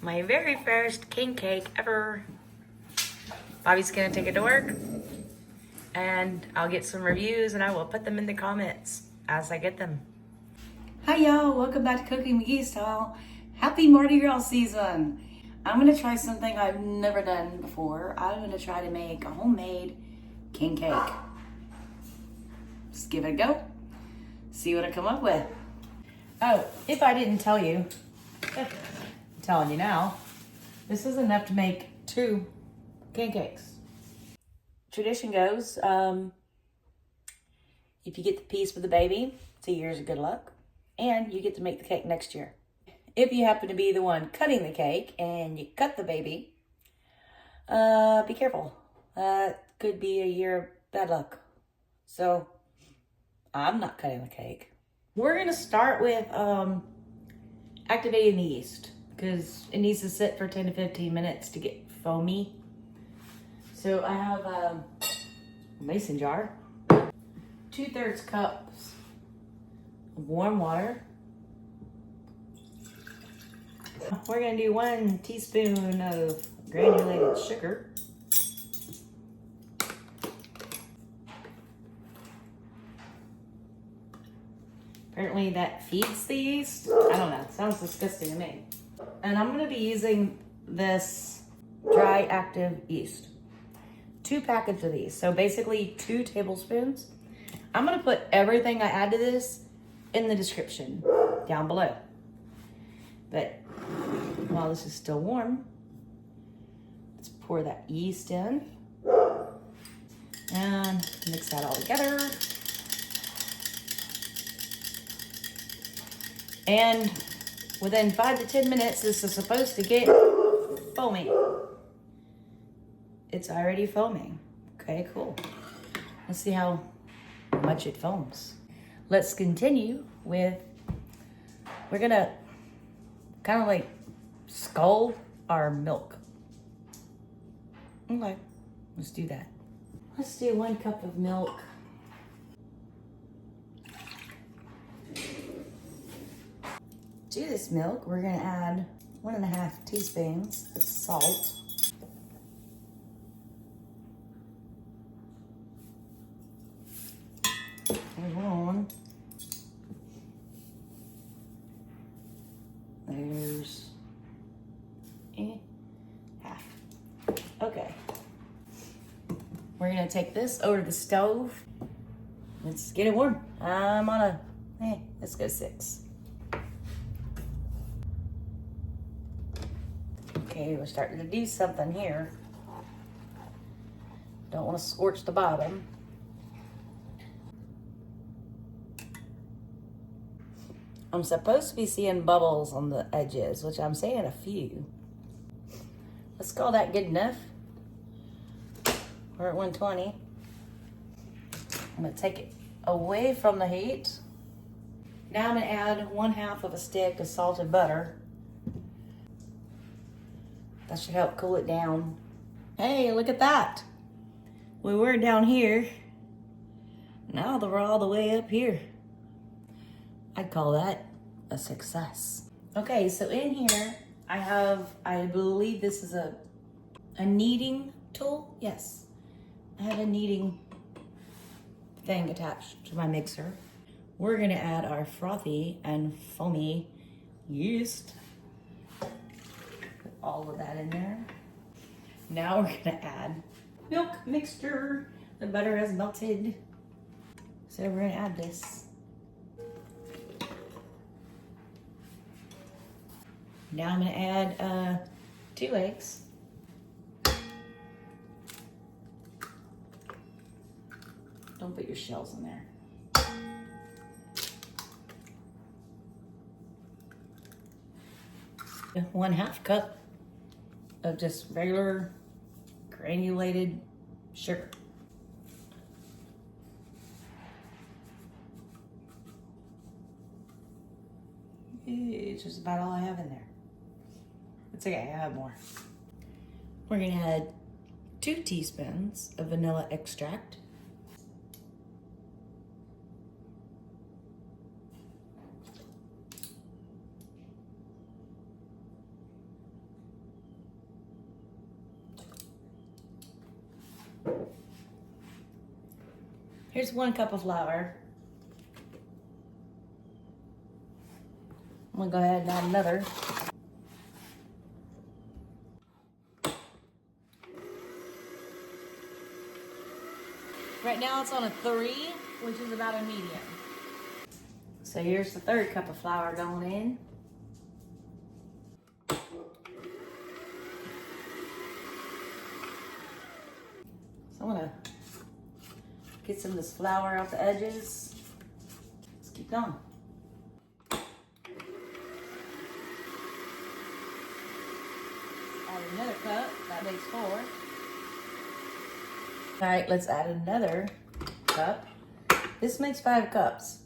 My very first king cake ever. Bobby's gonna take it to work and I'll get some reviews and I will put them in the comments as I get them. Hi y'all, welcome back to Cooking McGee Style. Happy Mardi Gras season. I'm gonna try something I've never done before. I'm gonna try to make a homemade king cake. Just give it a go. See what I come up with. Oh, if I didn't tell you, I'm telling you now, this is enough to make 2 king cakes. Tradition goes, if you get the piece with the baby, it's a year's of good luck, and you get to make the cake next year. If you happen to be the one cutting the cake and you cut the baby, be careful. Could be a year of bad luck. So, I'm not cutting the cake. We're gonna start with activating the yeast because it needs to sit for 10 to 15 minutes to get foamy. So I have a mason jar, 2/3 cups of warm water. We're gonna do 1 teaspoon of granulated sugar. Apparently that feeds the yeast. I don't know, it sounds disgusting to me. And I'm gonna be using this dry active yeast. 2 packets of these, so basically 2 tablespoons. I'm gonna put everything I add to this in the description down below. But while this is still warm, let's pour that yeast in and mix that all together. And within 5 to 10 minutes, this is supposed to get foamy. It's already foaming. Okay, cool. Let's see how much it foams. Let's continue with, we're gonna kind of like scald our milk. Okay, let's do that. Let's do 1 cup of milk. To this milk, we're gonna add 1.5 teaspoons of salt. There's 1. There's half. Okay. We're gonna take this over to the stove. Let's get it warm. I'm on a, let's go 6. Okay, we're starting to do something here. Don't want to scorch the bottom. I'm supposed to be seeing bubbles on the edges, which I'm seeing a few. Let's call that good enough. We're at 120. I'm gonna take it away from the heat. Now I'm gonna add 1/2 of a stick of salted butter. That should help cool it down. Hey, look at that. We were down here. Now we're all the way up here. I'd call that a success. Okay, so in here I have, I believe this is a kneading tool. Yes, I have a kneading thing attached to my mixer. We're gonna add our frothy and foamy yeast. Put all of that in there. Now we're gonna add milk mixture. The butter has melted. So we're gonna add this. Now I'm gonna add 2 eggs. Don't put your shells in there. 1/2 cup of just regular granulated sugar. It's just about all I have in there. It's okay, I have more. We're gonna add 2 teaspoons of vanilla extract. Here's 1 cup of flour. I'm gonna go ahead and add another. Right now it's on a 3, which is about a medium. So here's the 3rd cup of flour going in. So I'm gonna get some of this flour out the edges. Let's keep going. Add another cup, that makes 4. All right, let's add another cup. This makes 5 cups.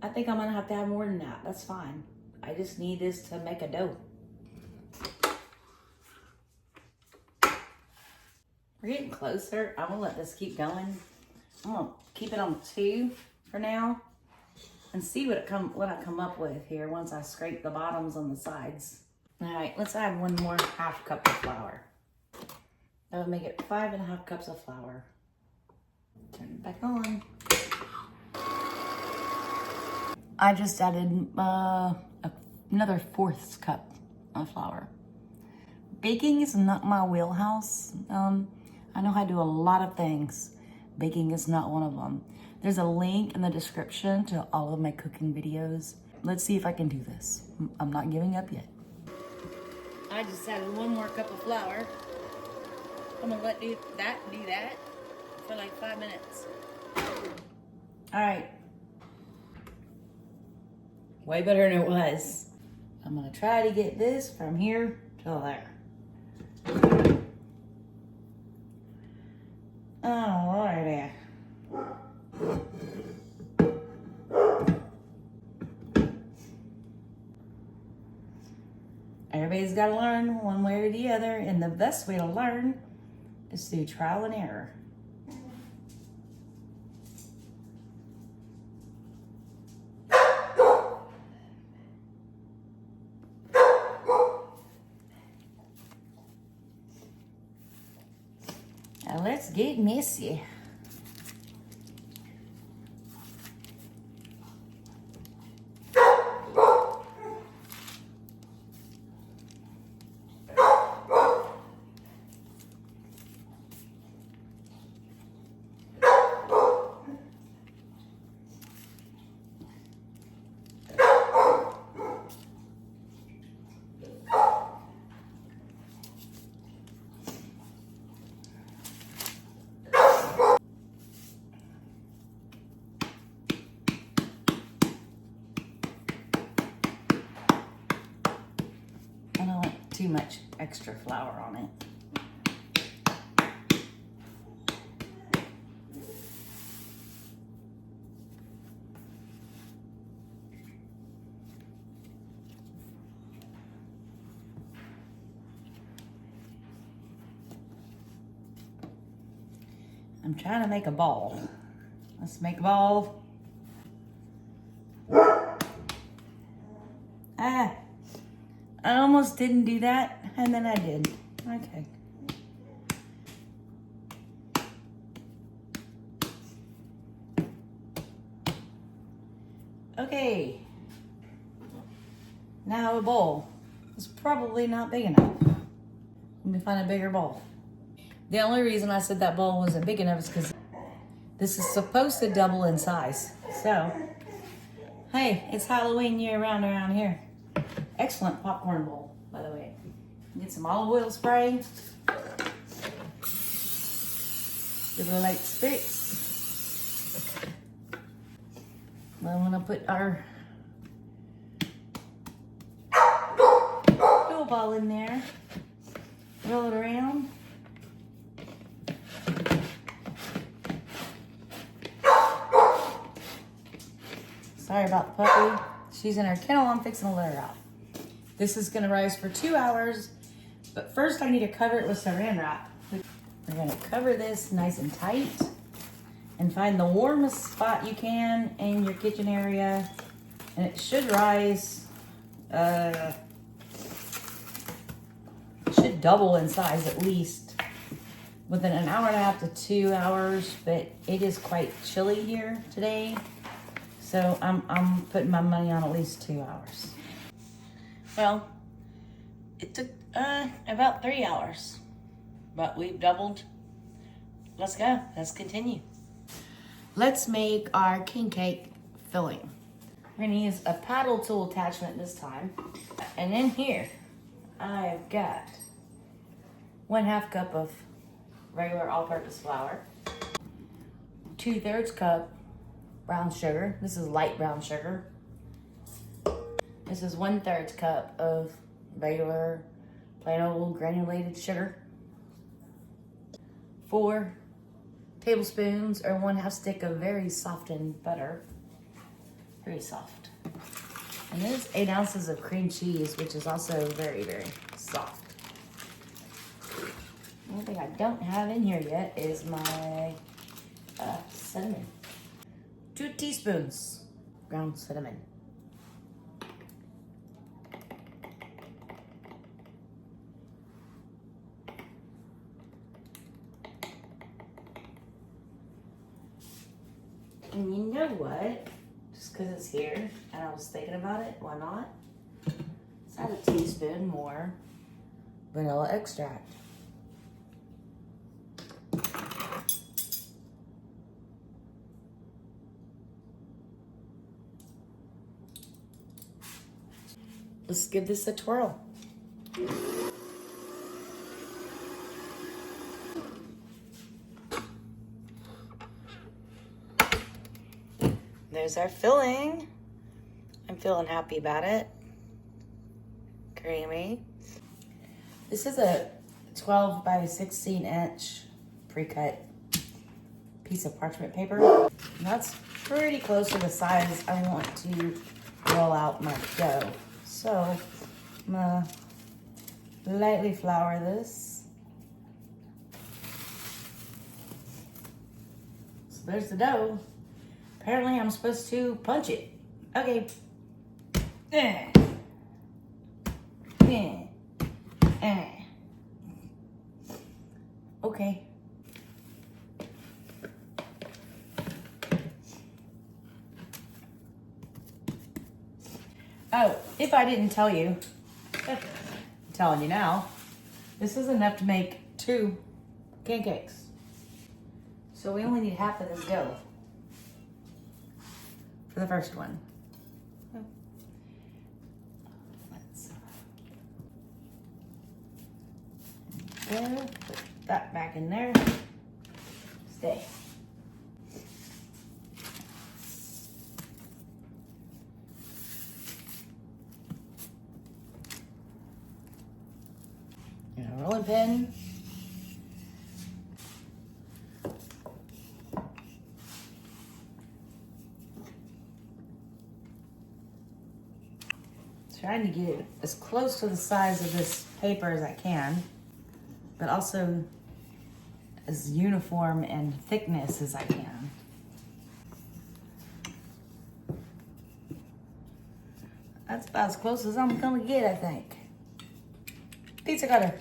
I think I'm gonna have to have more than that. That's fine. I just need this to make a dough. We're getting closer. I'm gonna let this keep going. I'm gonna keep it on 2 for now and see what I come up with here once I scrape the bottoms on the sides. All right, let's add 1 more half cup of flour. That would make it 5.5 cups of flour. Turn it back on. I just added another 1/4 cup of flour. Baking is not my wheelhouse. I know how to do a lot of things. Baking is not one of them. There's a link in the description to all of my cooking videos. Let's see if I can do this. I'm not giving up yet. I just added 1 more cup of flour. I'm gonna let do that for like 5 minutes. All right. Way better than it was. I'm gonna try to get this from here to there. Alrighty. Everybody's got to learn one way or the other, and the best way to learn is through trial and error. Now let's get messy. I don't want too much extra flour on it. I'm trying to make a ball. Let's make a ball. Ah, I almost didn't do that, and then I did. Okay. Okay. Now a bowl. It's probably not big enough. Let me find a bigger bowl. The only reason I said that bowl wasn't big enough is because this is supposed to double in size. So, hey, it's Halloween year round around here. Excellent popcorn bowl, by the way. Get some olive oil spray. Give it a light spritz. I'm gonna put our dough ball in there. Roll it around. Sorry about the puppy. She's in her kennel. I'm fixing to let her out. This is gonna rise for 2 hours, but first I need to cover it with saran wrap. We're gonna cover this nice and tight and find the warmest spot you can in your kitchen area. And it should rise, it should double in size at least within an hour and a half to 2 hours, but it is quite chilly here today. So I'm putting my money on at least 2 hours. Well, it took about 3 hours, but we've doubled. Let's go, let's continue. Let's make our king cake filling. We're gonna use a paddle tool attachment this time. And in here, I've got 1/2 cup of regular all-purpose flour, 2/3 cup brown sugar. This is light brown sugar. This is 1/3 cup of regular plain old granulated sugar. 4 tablespoons or 1/2 stick of very softened butter. Very soft. And there's 8 ounces of cream cheese, which is also very, very soft. The only thing I don't have in here yet is my cinnamon. 2 teaspoons ground cinnamon. And you know what? Just because it's here and I was thinking about it, why not? Let's add a teaspoon more vanilla extract. Let's give this a twirl. There's our filling. I'm feeling happy about it. Creamy. This is a 12 by 16 inch pre-cut piece of parchment paper. And that's pretty close to the size I want to roll out my dough. So I'm gonna lightly flour this. So there's the dough. Apparently I'm supposed to punch it. Okay. Okay. Oh, if I didn't tell you, I'm telling you now, this is enough to make 2 pancakes. So we only need half of this dough for the first one. Let's put that back in there. Stay. And a rolling pin. Trying to get as close to the size of this paper as I can, but also as uniform in thickness as I can. That's about as close as I'm gonna get, I think. Pizza cutter.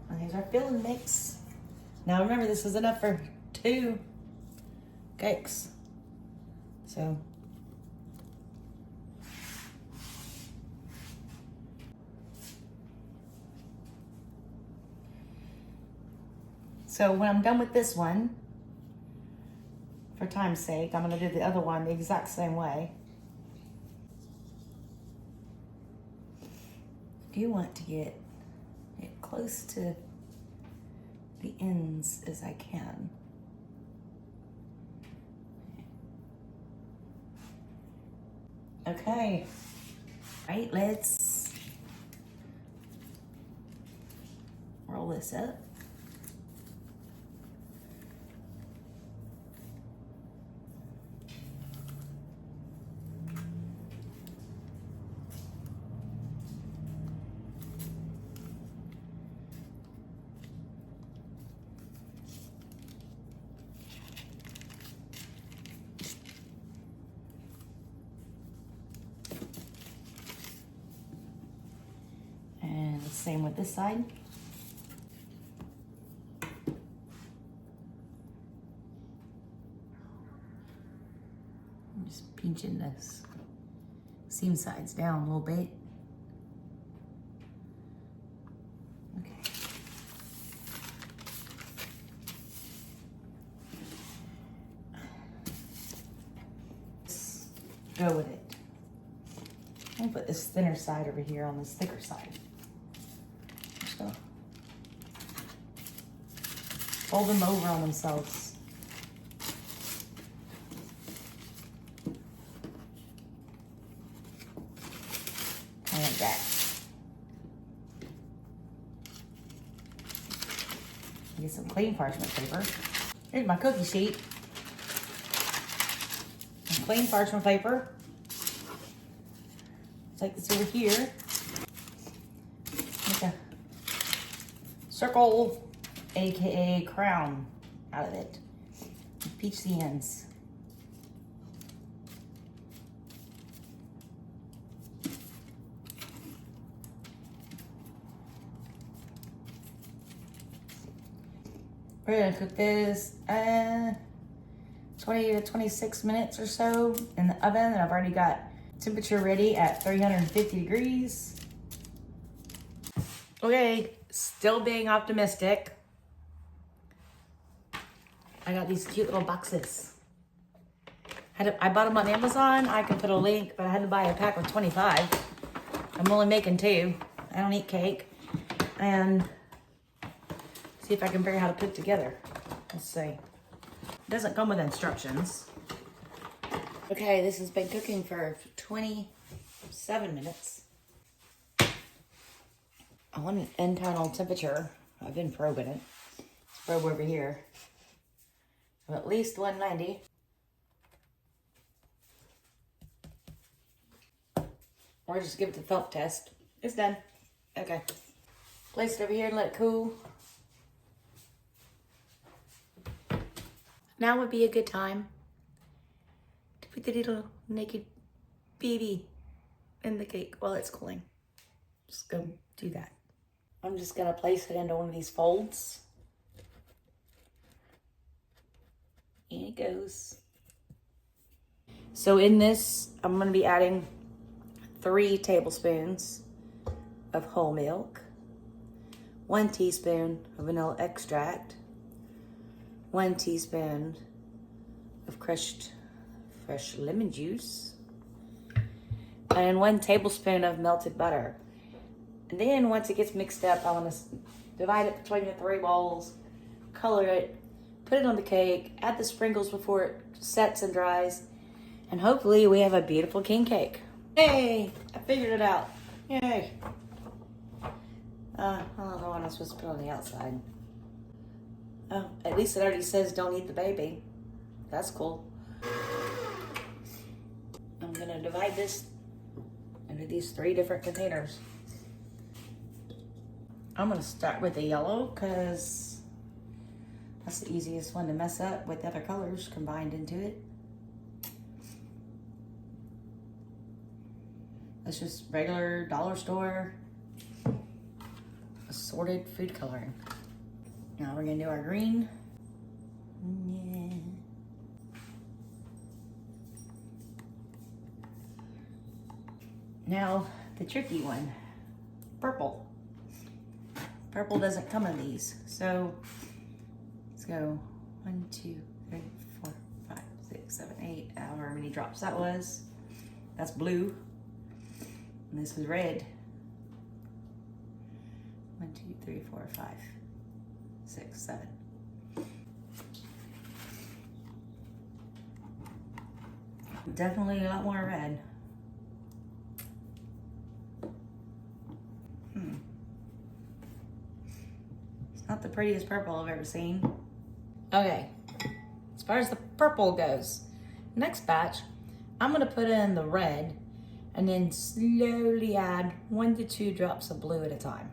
And here's our filling mix. Now remember, this is enough for 2 cakes. So when I'm done with this one, for time's sake, I'm gonna do the other one the exact same way. I do want to get it close to the ends as I can. Okay, right, let's roll this up. Same with this side. I'm just pinching this seam sides down a little bit. Okay. Let's go with it. I'm gonna put this thinner side over here on this thicker side. Just gonna fold them over on themselves. Kind of like that. Get some clean parchment paper. Here's my cookie sheet. Some clean parchment paper. Take this over here. Make a circle, aka crown, out of it. Peach the ends. We're gonna cook this 20 to 26 minutes or so in the oven, and I've already got temperature ready at 350 degrees. Okay, still being optimistic. I got these cute little boxes. I bought them on Amazon. I can put a link, but I had to buy a pack of 25. I'm only making 2. I don't eat cake. And see if I can figure out how to put it together. Let's see. It doesn't come with instructions. Okay, this has been cooking for 27 minutes. I want an internal temperature. I've been probing it. Let's probe over here. I'm at least 190. Or just give it the felt test. It's done. Okay. Place it over here and let it cool. Now would be a good time to put the little naked baby in the cake while it's cooling. Just go do that. I'm just gonna place it into one of these folds. In it goes. So in this, I'm gonna be adding 3 tablespoons of whole milk, 1 teaspoon of vanilla extract, 1 teaspoon of crushed fresh lemon juice, and 1 tablespoon of melted butter. And then once it gets mixed up, I want to divide it between the 3 bowls, color it, put it on the cake, add the sprinkles before it sets and dries, and hopefully we have a beautiful king cake. Hey, I figured it out. Yay. I don't know what I'm supposed to put on the outside. Oh, at least it already says don't eat the baby. That's cool. I'm gonna divide this into these 3 different containers. I'm gonna start with the yellow because that's the easiest one to mess up with other colors combined into it. That's just regular dollar store assorted food coloring. Now we're gonna do our green. Yeah. Now the tricky one, purple. Purple doesn't come in these, so let's go 1, 2, 3, 4, 5, 6, 7, 8, however many drops that was. That's blue, and this is red. 1, 2, 3, 4, 5, 6, 7. Definitely a lot more red. It's not the prettiest purple I've ever seen. Okay, as far as the purple goes, next batch, I'm gonna put in the red and then slowly add 1 to 2 drops of blue at a time.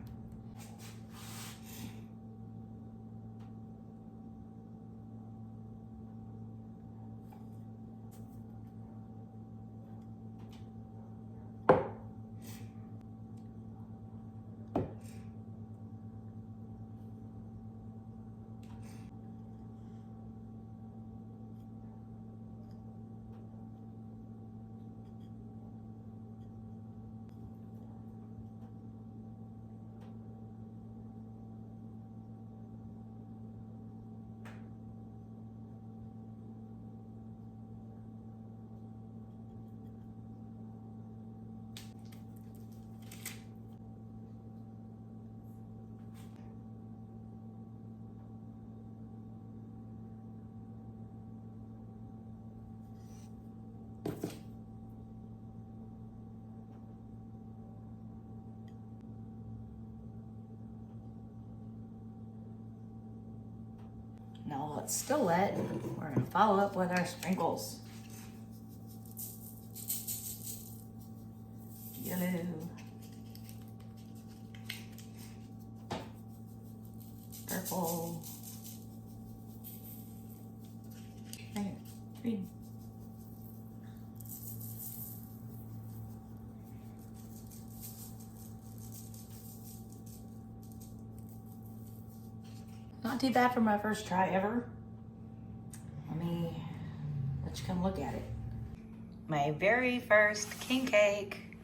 Now while it's still wet, we're gonna follow up with our sprinkles. Yellow. Purple. There, green. Not too bad for my first try ever. Let me let you come look at it. My very first king cake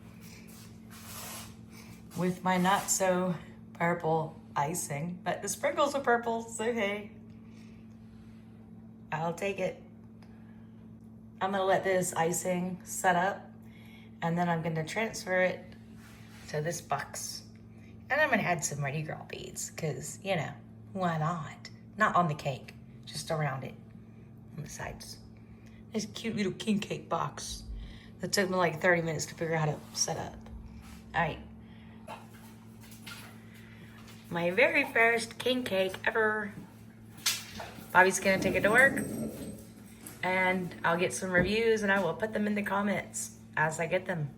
with my not so purple icing, but the sprinkles are purple, so hey, I'll take it. I'm gonna let this icing set up and then I'm gonna transfer it to this box. And I'm gonna add some Mardi Gras beads, cause you know, why not? Not on the cake, just around it, on the sides. This cute little king cake box that took me like 30 minutes to figure out how to set up. All right. My very first king cake ever. Bobby's gonna take it to work and I'll get some reviews and I will put them in the comments as I get them.